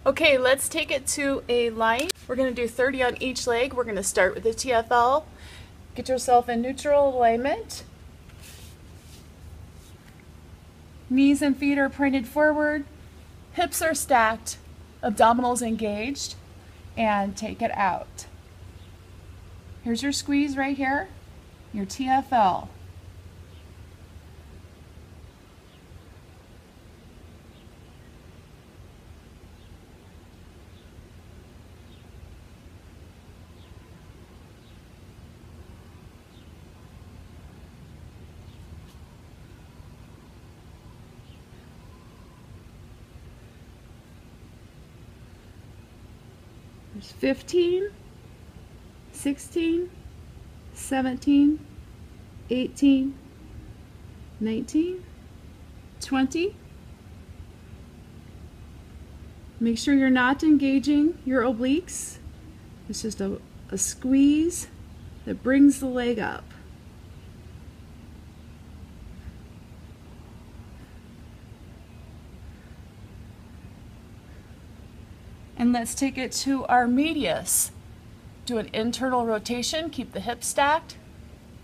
Okay, let's take it to a line. We're going to do 30 on each leg. We're going to start with the TFL. Get yourself in neutral alignment. Knees and feet are pointed forward. Hips are stacked. Abdominals engaged. And take it out. Here's your squeeze right here. Your TFL. There's 15, 16, 17, 18, 19, 20. Make sure you're not engaging your obliques. It's just a squeeze that brings the leg up. And let's take it to our medius. Do an internal rotation, keep the hips stacked,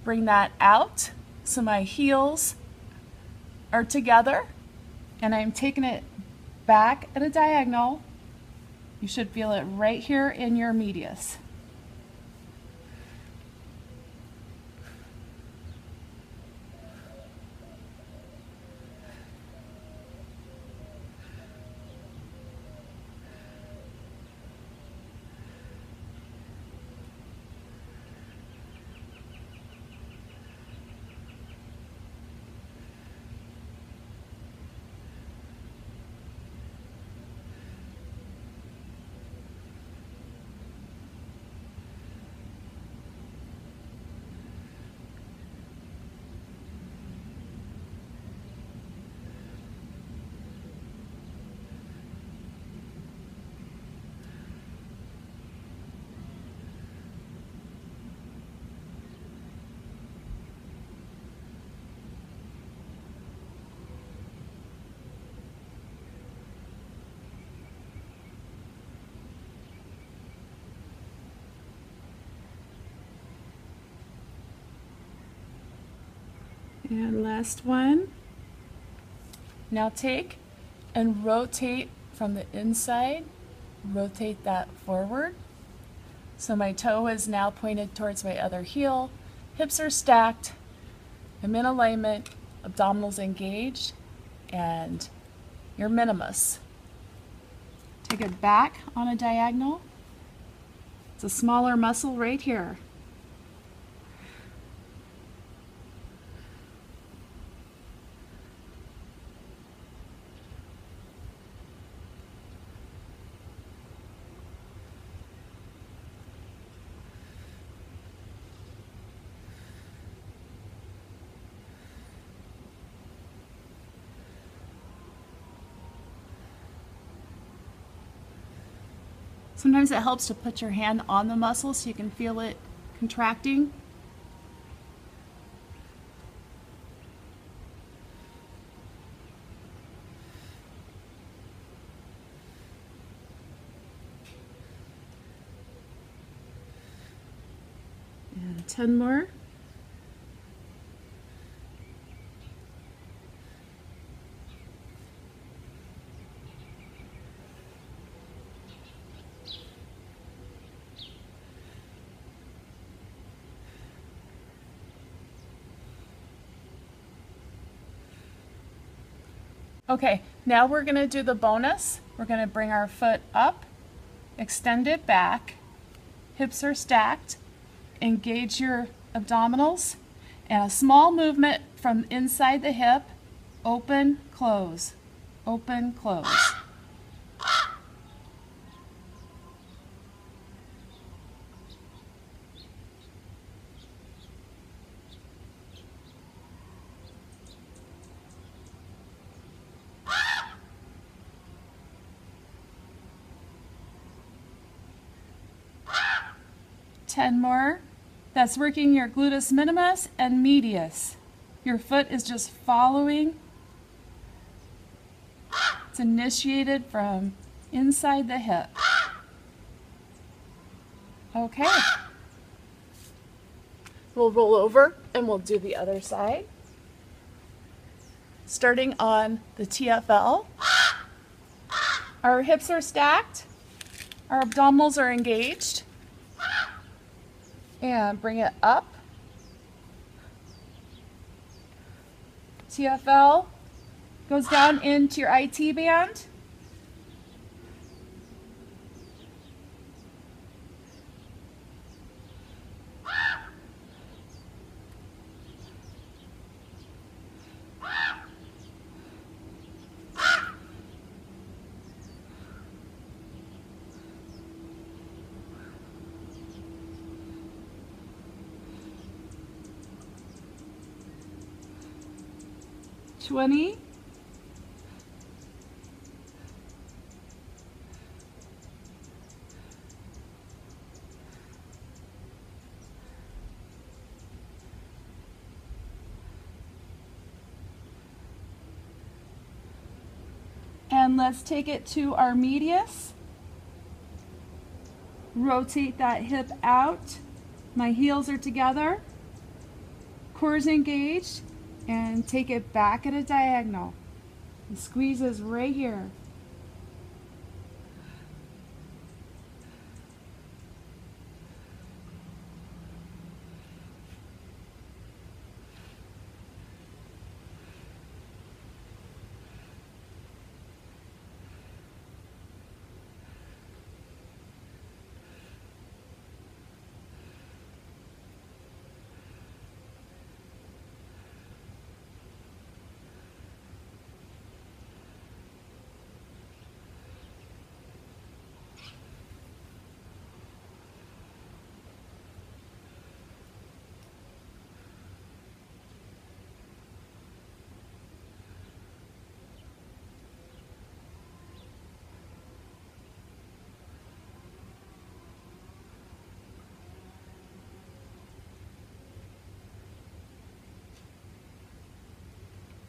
bring that out so my heels are together, and I'm taking it back at a diagonal. You should feel it right here in your medius. And last one. Now take and rotate from the inside. Rotate that forward. So my toe is now pointed towards my other heel. Hips are stacked. I'm in alignment. Abdominals engaged. And your minimus. Take it back on a diagonal. It's a smaller muscle right here. Sometimes it helps to put your hand on the muscle so you can feel it contracting. And 10 more. Okay, now we're going to do the bonus. We're going to bring our foot up, extend it back, hips are stacked, engage your abdominals, and a small movement from inside the hip, open, close, open, close. Ten more. That's working your gluteus minimus and medius. Your foot is just following. It's initiated from inside the hip. Okay. We'll roll over and we'll do the other side. Starting on the TFL. Our hips are stacked. Our abdominals are engaged. And bring it up. TFL goes down into your IT band. $20. And let's take it to our medius. Rotate that hip out. My heels are together. Core is engaged. And take it back at a diagonal. The squeeze is right here.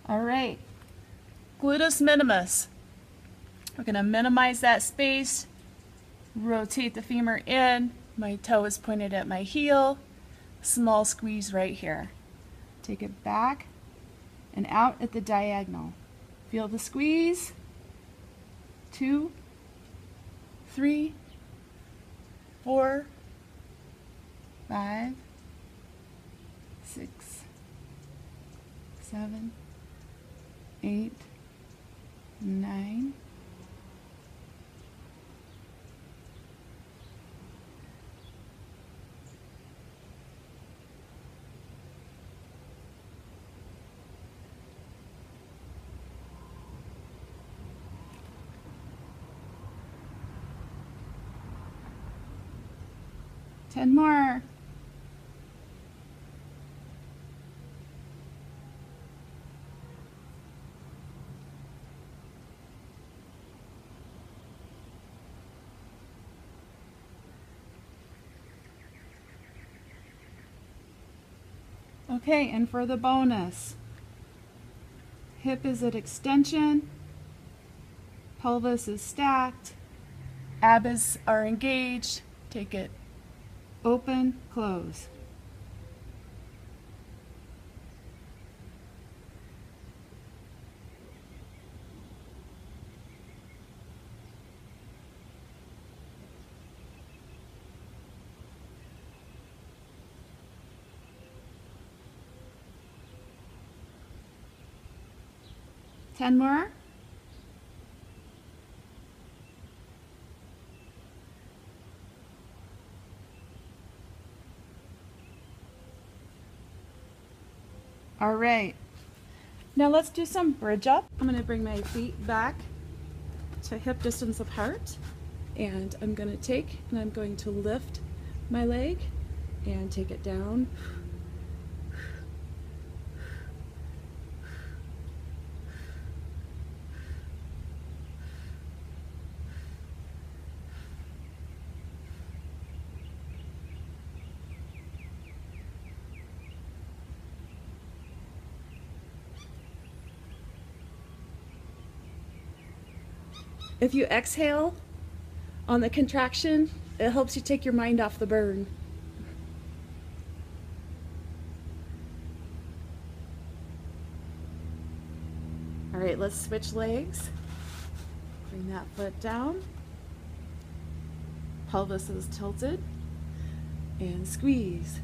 All right, gluteus minimus. We're going to minimize that space, rotate the femur in, my toe is pointed at my heel, small squeeze right here. Take it back and out at the diagonal. Feel the squeeze. 2, 3, 4, 5, 6, 7, 8, 9, 10 more. Okay, and for the bonus, hip is at extension, pelvis is stacked, abs are engaged. Take it open, close. Ten more. All right, now let's do some bridge up. I'm going to bring my feet back to hip distance apart, and I'm going to take and I'm going to lift my leg and take it down. If you exhale, on the contraction, it helps you take your mind off the burn. All right, let's switch legs. Bring that foot down. Pelvis is tilted. And squeeze.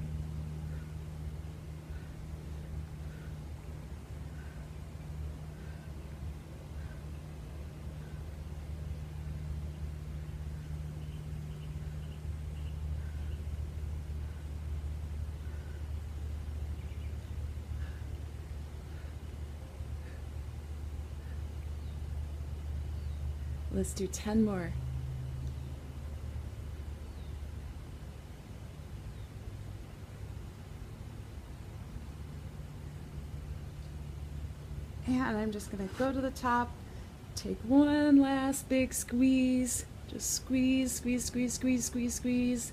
Let's do 10 more. And I'm just going to go to the top, take one last big squeeze. Just squeeze, squeeze, squeeze, squeeze, squeeze, squeeze.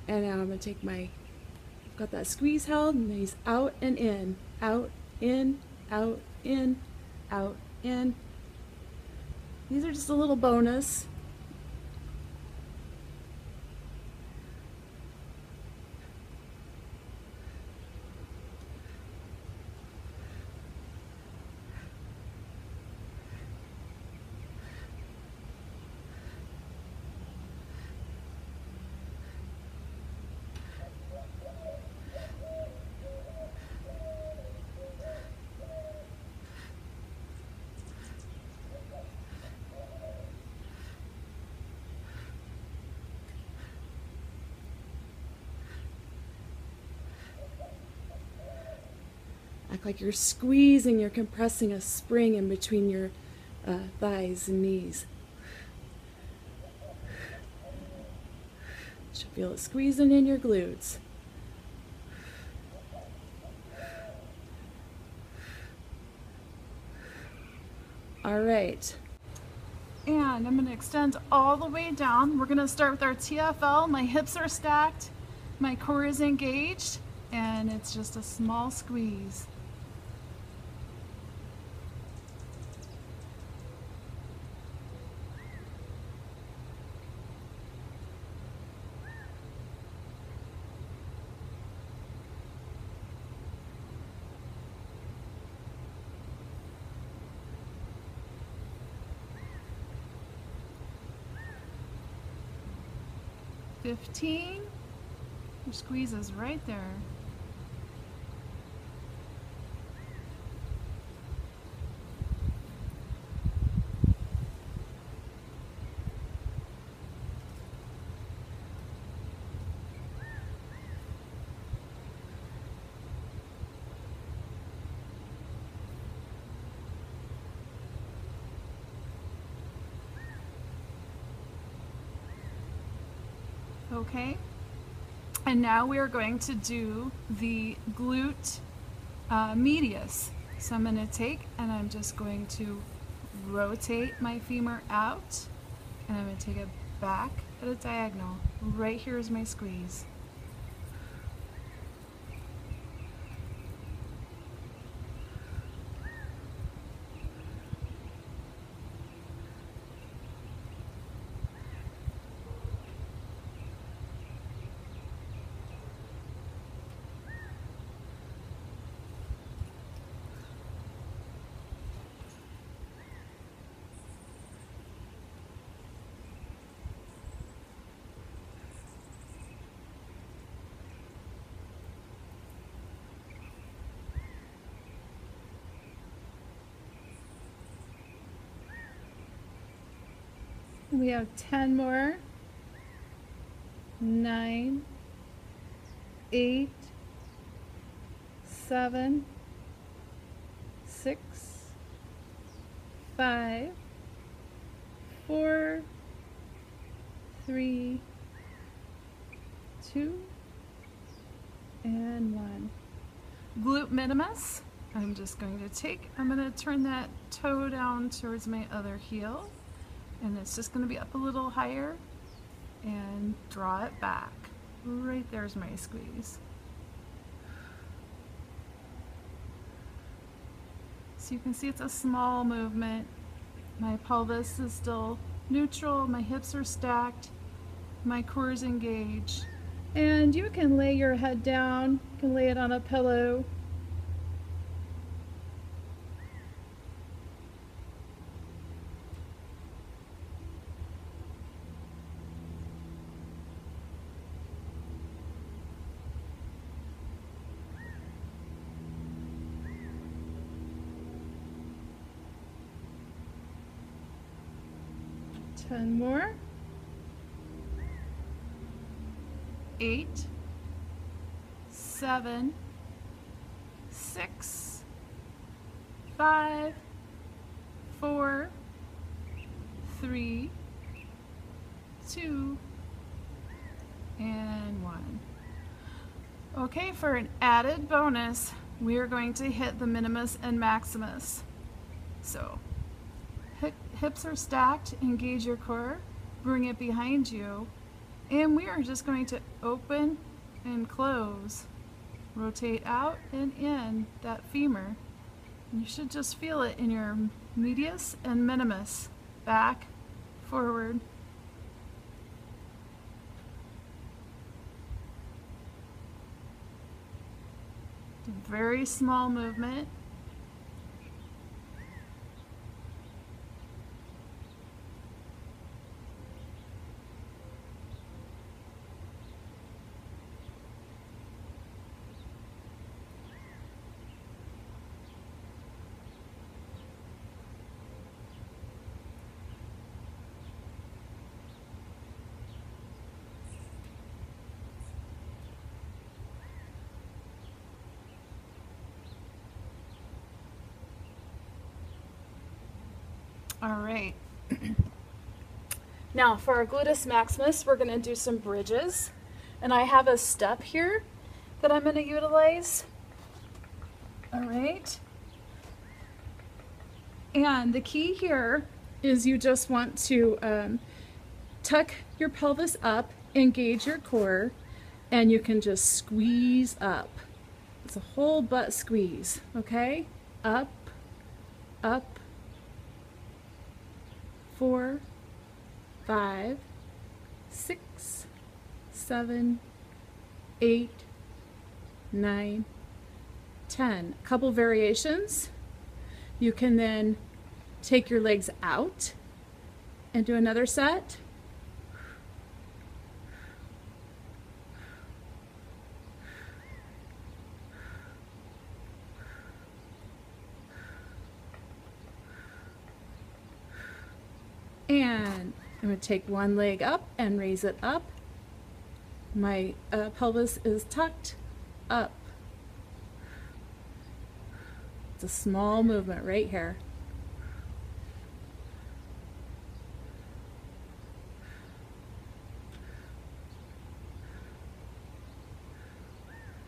And now I'm going to take my, got that squeeze held, and these out and in, out, in, out, in, out, in. These are just a little bonus. Act like you're squeezing, you're compressing a spring in between your thighs and knees. You should feel it squeezing in your glutes. All right. And I'm going to extend all the way down. We're going to start with our TFL. My hips are stacked, my core is engaged, and it's just a small squeeze. $15. Your squeeze is right there. Okay, and now we are going to do the glute medius. So I'm going to take and I'm just going to rotate my femur out, and I'm going to take it back at a diagonal. Right here is my squeeze. We have 10 more. 9, 8, 7, 6, 5, 4, 3, 2, and 1. Glute minimus. I'm just going to take, I'm going to turn that toe down towards my other heel, and it's just going to be up a little higher, and draw it back. Right there's my squeeze. So you can see it's a small movement. My pelvis is still neutral, my hips are stacked, my core is engaged. And you can lay your head down, you can lay it on a pillow. Ten more. 8, 7, 6, 5, 4, 3, 2, and 1. Okay, for an added bonus, we are going to hit the minimus and maximus. So hips are stacked, engage your core, bring it behind you, and we are just going to open and close, rotate out and in that femur. And you should just feel it in your medius and minimus, back, forward. A very small movement. All right. Now for our gluteus maximus, we're going to do some bridges. And I have a step here that I'm going to utilize. All right. And the key here is you just want to tuck your pelvis up, engage your core, and you can just squeeze up. It's a whole butt squeeze, okay? Up, up. 4, 5, 6, 7, 8, 9, 10. A couple variations. You can then take your legs out and do another set. And I'm going to take one leg up and raise it up. My pelvis is tucked up. It's a small movement right here.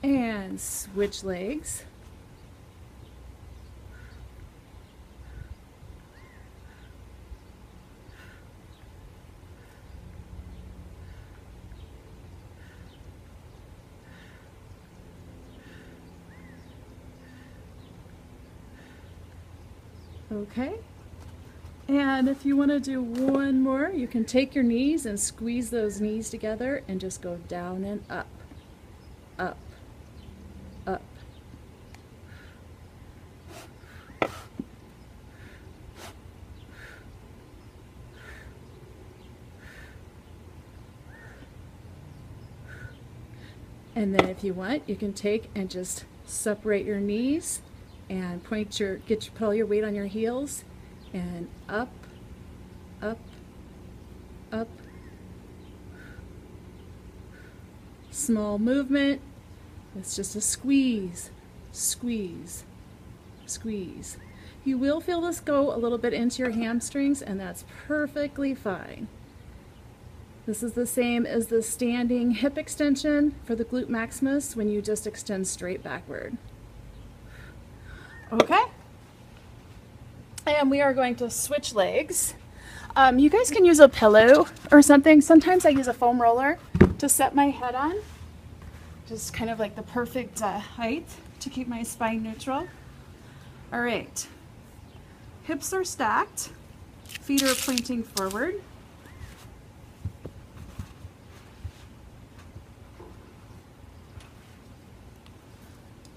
And switch legs. Okay, and if you want to do one more, you can take your knees and squeeze those knees together and just go down and up, up, up. And then if you want, you can take and just separate your knees and pull your weight on your heels and up, up, up. Small movement. It's just a squeeze, squeeze, squeeze. You will feel this go a little bit into your hamstrings, and that's perfectly fine. This is the same as the standing hip extension for the glute maximus when you just extend straight backward. Okay, and we are going to switch legs. You guys can use a pillow or something. Sometimes I use a foam roller to set my head on. Just kind of like the perfect height to keep my spine neutral. All right, hips are stacked, feet are pointing forward.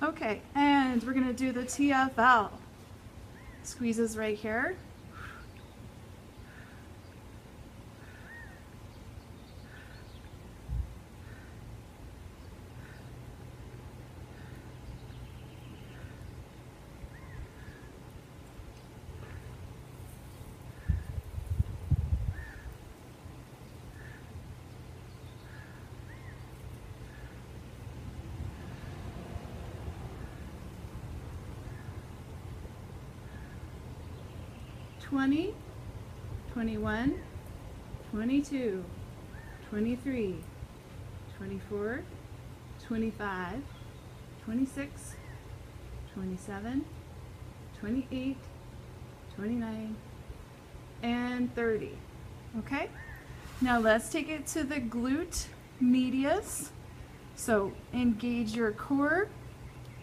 Okay, and we're gonna do the TFL. Squeezes right here. $20, $21, $22, $23, $24, $25, $26, $27, $28, $29, and $30. Okay? Now let's take it to the glute medius. So engage your core,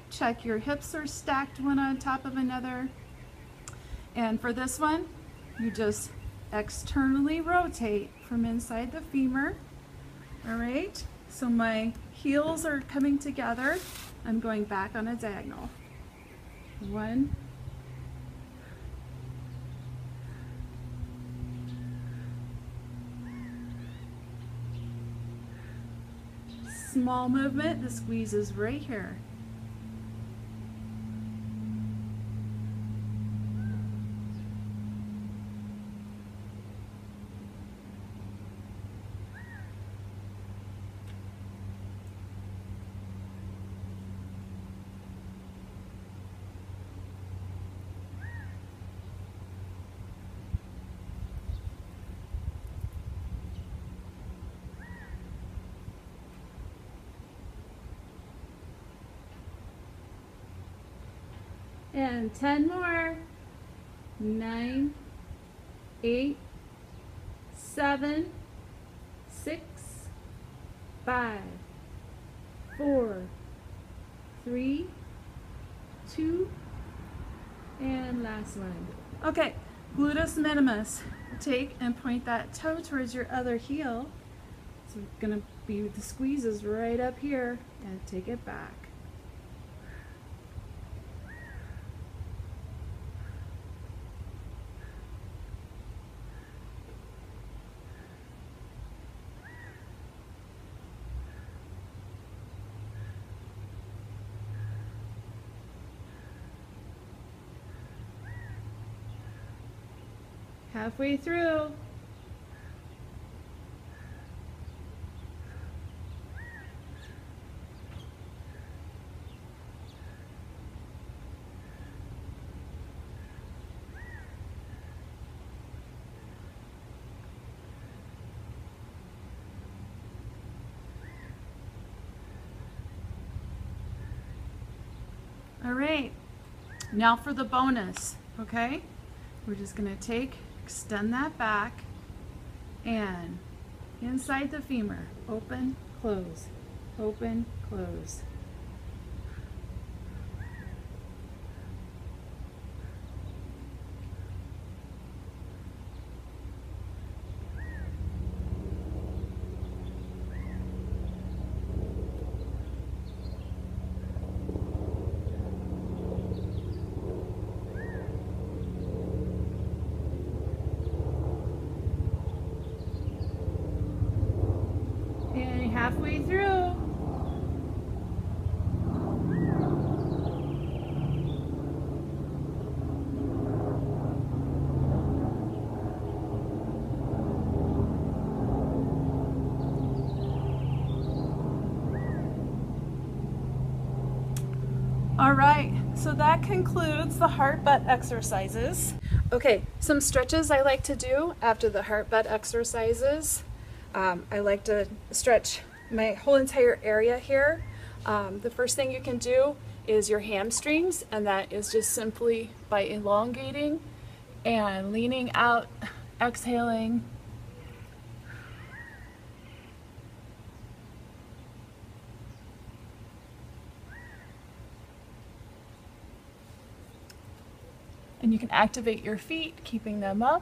check your hips are stacked one on top of another. And for this one, you just externally rotate from inside the femur. All right, so my heels are coming together. I'm going back on a diagonal. 1, 2. Small movement, the squeeze is right here. And 10 more. 9, 8, 7, 6, 5, 4, 3, 2, and last one. Okay, gluteus minimus. Take and point that toe towards your other heel. So it's gonna be the squeezes right up here, and take it back. Halfway through. All right, now for the bonus, okay? We're just gonna extend that back and inside the femur, open, close, open, close. Halfway through. All right, so that concludes the Heartbutt exercises. Okay, some stretches I like to do after the Heartbutt exercises. I like to stretch my whole entire area here. The first thing you can do is your hamstrings, and that is just simply by elongating and leaning out, exhaling. And you can activate your feet, keeping them up.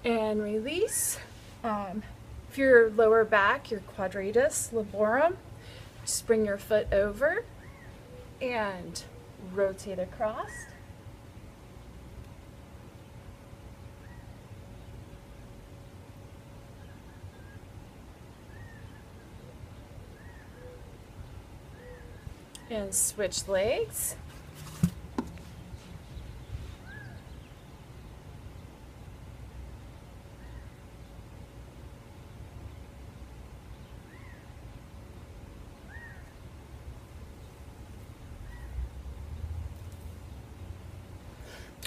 And release. If your lower back, your quadratus laborum, just bring your foot over and rotate across. And switch legs.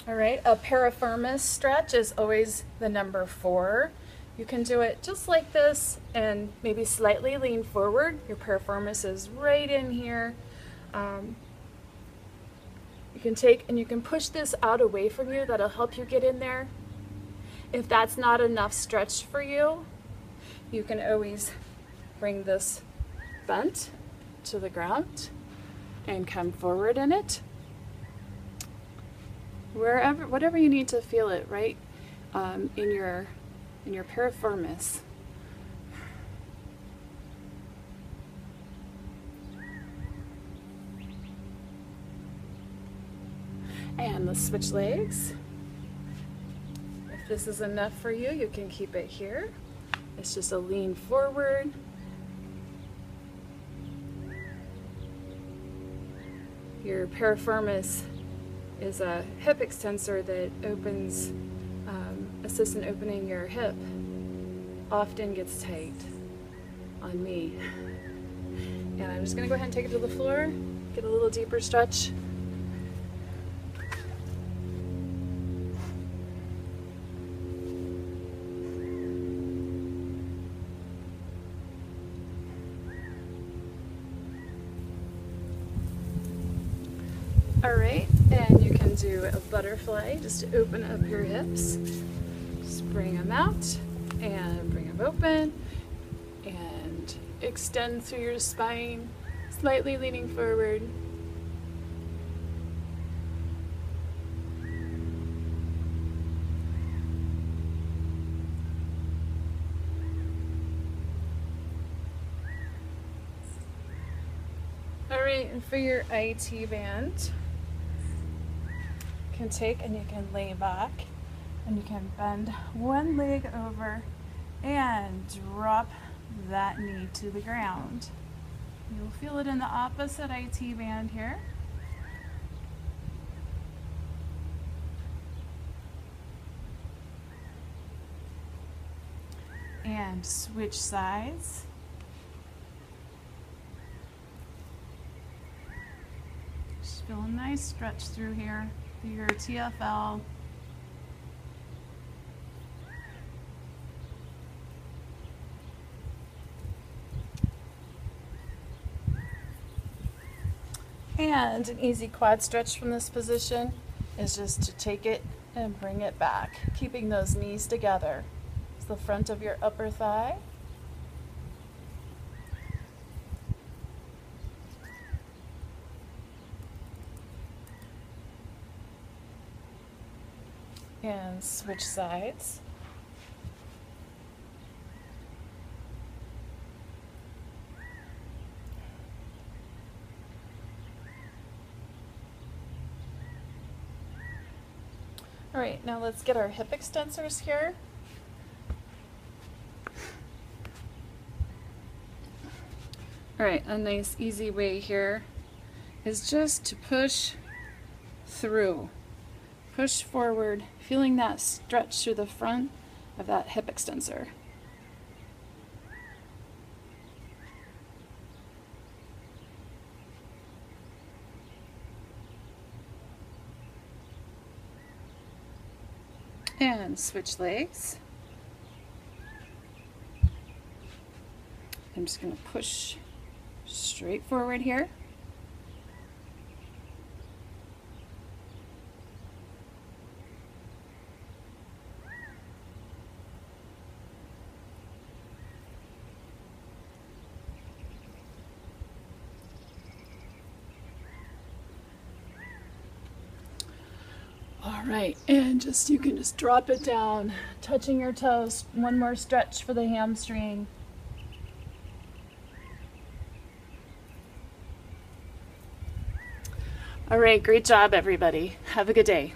All right, a piriformis stretch is always the number 4. You can do it just like this and maybe slightly lean forward. Your piriformis is right in here. You can take and you can push this out away from you. That'll help you get in there. If that's not enough stretch for you, you can always bring this bent to the ground and come forward in it. Wherever, whatever you need to feel it, right, in your piriformis. And let's switch legs. If this is enough for you, you can keep it here. It's just a lean forward. Your piriformis is a hip extensor that opens, assists in opening your hip. Often gets tight on me. And I'm just gonna go ahead and take it to the floor, get a little deeper stretch. All right, and you can do a butterfly just to open up your hips. Just bring them out and bring them open and extend through your spine, slightly leaning forward. All right, and for your IT band, you can take and you can lay back and you can bend one leg over and drop that knee to the ground. You'll feel it in the opposite IT band here. And switch sides. Just feel a nice stretch through here, through your TFL. And an easy quad stretch from this position is just to take it and bring it back, keeping those knees together. It's the front of your upper thigh. And switch sides. All right, now let's get our hip extensors here. All right, a nice easy way here is just to push through. Push forward, feeling that stretch through the front of that hip extensor. And switch legs. I'm just going to push straight forward here. All right, and just you can just drop it down, touching your toes. One more stretch for the hamstring. All right, great job, everybody. Have a good day.